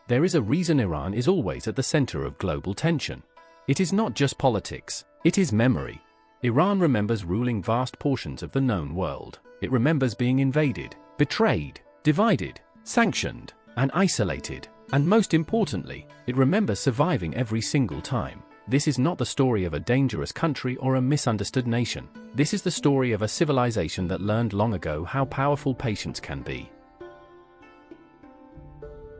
There is a reason Iran is always at the center of global tension. It is not just politics, it is memory. Iran remembers ruling vast portions of the known world. It remembers being invaded, betrayed, divided, sanctioned, and isolated. And most importantly, it remembers surviving every single time. This is not the story of a dangerous country or a misunderstood nation. This is the story of a civilization that learned long ago how powerful patience can be.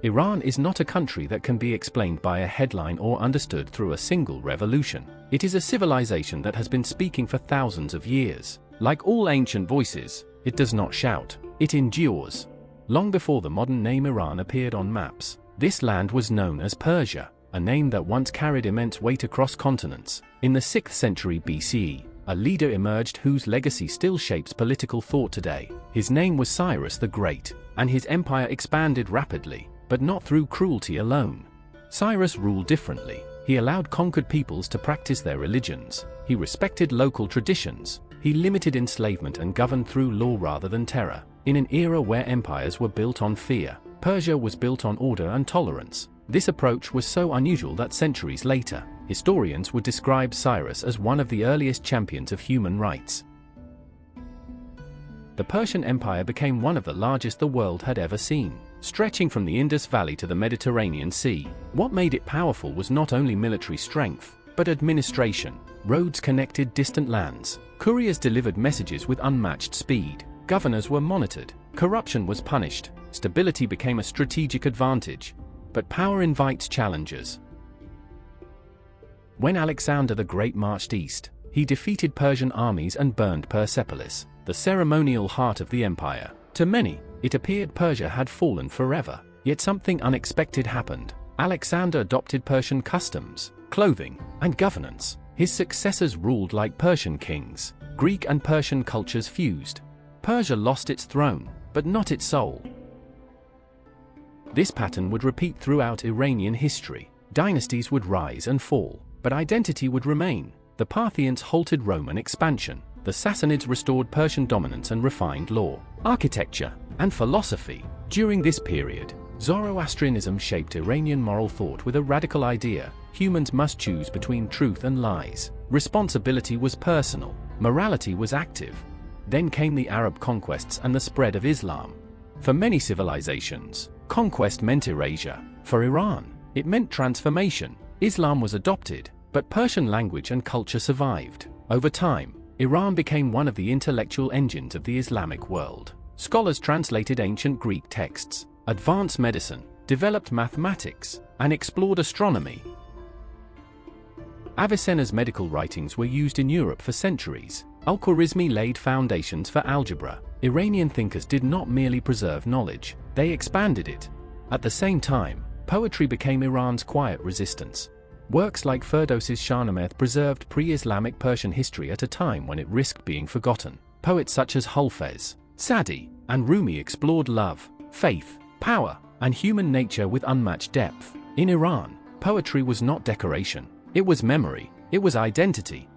Iran is not a country that can be explained by a headline or understood through a single revolution. It is a civilization that has been speaking for thousands of years. Like all ancient voices, it does not shout, it endures. Long before the modern name Iran appeared on maps, this land was known as Persia, a name that once carried immense weight across continents. In the 6th century BCE, a leader emerged whose legacy still shapes political thought today. His name was Cyrus the Great, and his empire expanded rapidly, but not through cruelty alone. Cyrus ruled differently. He allowed conquered peoples to practice their religions. He respected local traditions. He limited enslavement and governed through law rather than terror. In an era where empires were built on fear, Persia was built on order and tolerance. This approach was so unusual that centuries later, historians would describe Cyrus as one of the earliest champions of human rights. The Persian Empire became one of the largest the world had ever seen, stretching from the Indus Valley to the Mediterranean Sea. What made it powerful was not only military strength, but administration. Roads connected distant lands. Couriers delivered messages with unmatched speed. Governors were monitored. Corruption was punished. Stability became a strategic advantage. But power invites challenges. When Alexander the Great marched east, he defeated Persian armies and burned Persepolis, the ceremonial heart of the empire. To many, it appeared Persia had fallen forever. Yet something unexpected happened. Alexander adopted Persian customs, clothing, and governance. His successors ruled like Persian kings. Greek and Persian cultures fused. Persia lost its throne, but not its soul. This pattern would repeat throughout Iranian history. Dynasties would rise and fall, but identity would remain. The Parthians halted Roman expansion. The Sassanids restored Persian dominance and refined law, architecture, and philosophy. During this period, Zoroastrianism shaped Iranian moral thought with a radical idea: humans must choose between truth and lies. Responsibility was personal, morality was active. Then came the Arab conquests and the spread of Islam. For many civilizations, conquest meant erasure. For Iran, it meant transformation. Islam was adopted, but Persian language and culture survived. Over time, Iran became one of the intellectual engines of the Islamic world. Scholars translated ancient Greek texts, advanced medicine, developed mathematics, and explored astronomy. Avicenna's medical writings were used in Europe for centuries. Al-Khwarizmi laid foundations for algebra. Iranian thinkers did not merely preserve knowledge, they expanded it. At the same time, poetry became Iran's quiet resistance. Works like Ferdowsi's Shahnameh preserved pre-Islamic Persian history at a time when it risked being forgotten. Poets such as Hafez, Sadi, and Rumi explored love, faith, power, and human nature with unmatched depth. In Iran, poetry was not decoration, it was memory, it was identity.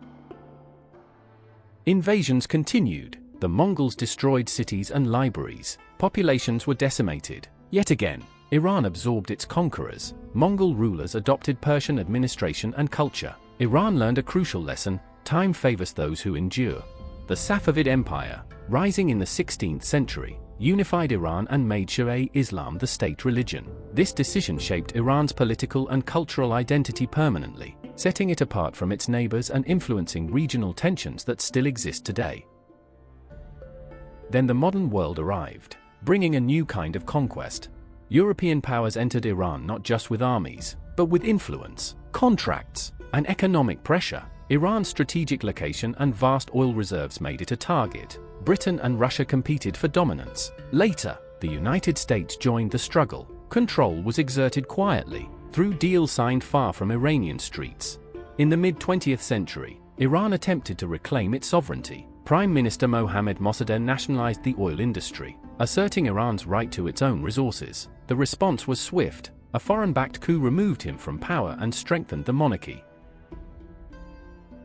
Invasions continued. The Mongols destroyed cities and libraries. Populations were decimated. Yet again, Iran absorbed its conquerors. Mongol rulers adopted Persian administration and culture. Iran learned a crucial lesson: time favors those who endure. The Safavid Empire, rising in the 16th century, unified Iran and made Shia Islam the state religion. This decision shaped Iran's political and cultural identity permanently, setting it apart from its neighbors and influencing regional tensions that still exist today. Then the modern world arrived, bringing a new kind of conquest. European powers entered Iran not just with armies, but with influence, contracts, and economic pressure. Iran's strategic location and vast oil reserves made it a target. Britain and Russia competed for dominance. Later, the United States joined the struggle. Control was exerted quietly, through deals signed far from Iranian streets. In the mid-20th century, Iran attempted to reclaim its sovereignty. Prime Minister Mohammad Mossadegh nationalized the oil industry, asserting Iran's right to its own resources. The response was swift. A foreign-backed coup removed him from power and strengthened the monarchy.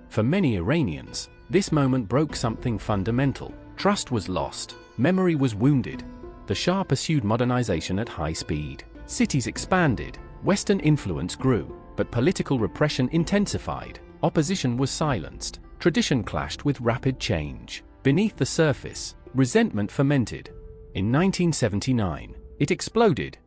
For many Iranians, this moment broke something fundamental. Trust was lost. Memory was wounded. The Shah pursued modernization at high speed. Cities expanded, Western influence grew, but political repression intensified, opposition was silenced, tradition clashed with rapid change. Beneath the surface, resentment fermented. In 1979, it exploded.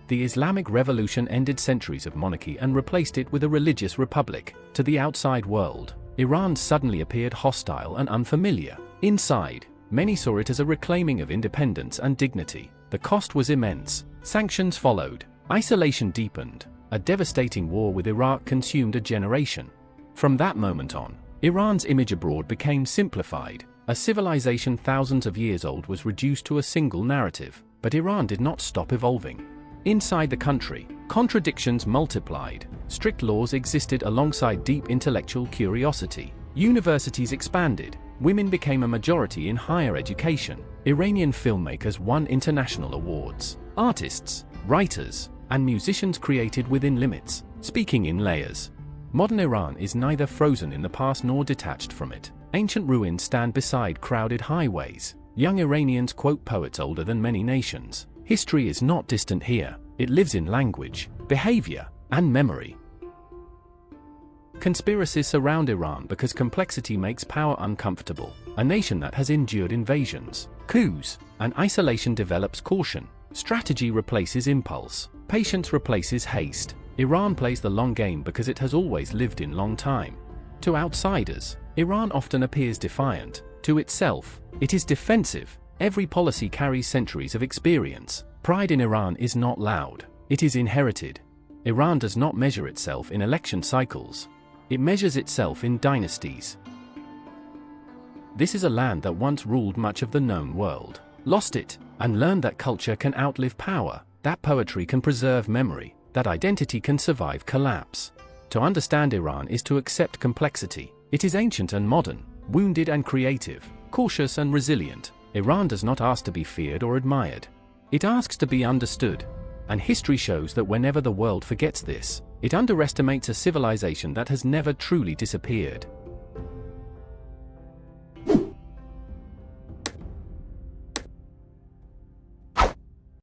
The Islamic Revolution ended centuries of monarchy and replaced it with a religious republic. To the outside world, Iran suddenly appeared hostile and unfamiliar. Inside, many saw it as a reclaiming of independence and dignity. The cost was immense. Sanctions followed. Isolation deepened. A devastating war with Iraq consumed a generation. From that moment on, Iran's image abroad became simplified. A civilization thousands of years old was reduced to a single narrative. But Iran did not stop evolving. Inside the country, contradictions multiplied. Strict laws existed alongside deep intellectual curiosity. Universities expanded. Women became a majority in higher education. Iranian filmmakers won international awards. Artists, writers, and musicians created within limits, speaking in layers. Modern Iran is neither frozen in the past nor detached from it. Ancient ruins stand beside crowded highways. Young Iranians quote poets older than many nations. History is not distant here. It lives in language, behavior, and memory. Conspiracies surround Iran because complexity makes power uncomfortable. A nation that has endured invasions, coups, and isolation develops caution. Strategy replaces impulse. Patience replaces haste. Iran plays the long game because it has always lived in long time. To outsiders, Iran often appears defiant. To itself, it is defensive. Every policy carries centuries of experience. Pride in Iran is not loud. It is inherited. Iran does not measure itself in election cycles. It measures itself in dynasties. This is a land that once ruled much of the known world, lost it, and learned that culture can outlive power, that poetry can preserve memory, that identity can survive collapse. To understand Iran is to accept complexity. It is ancient and modern, wounded and creative, cautious and resilient. Iran does not ask to be feared or admired. It asks to be understood. And history shows that whenever the world forgets this, it underestimates a civilization that has never truly disappeared.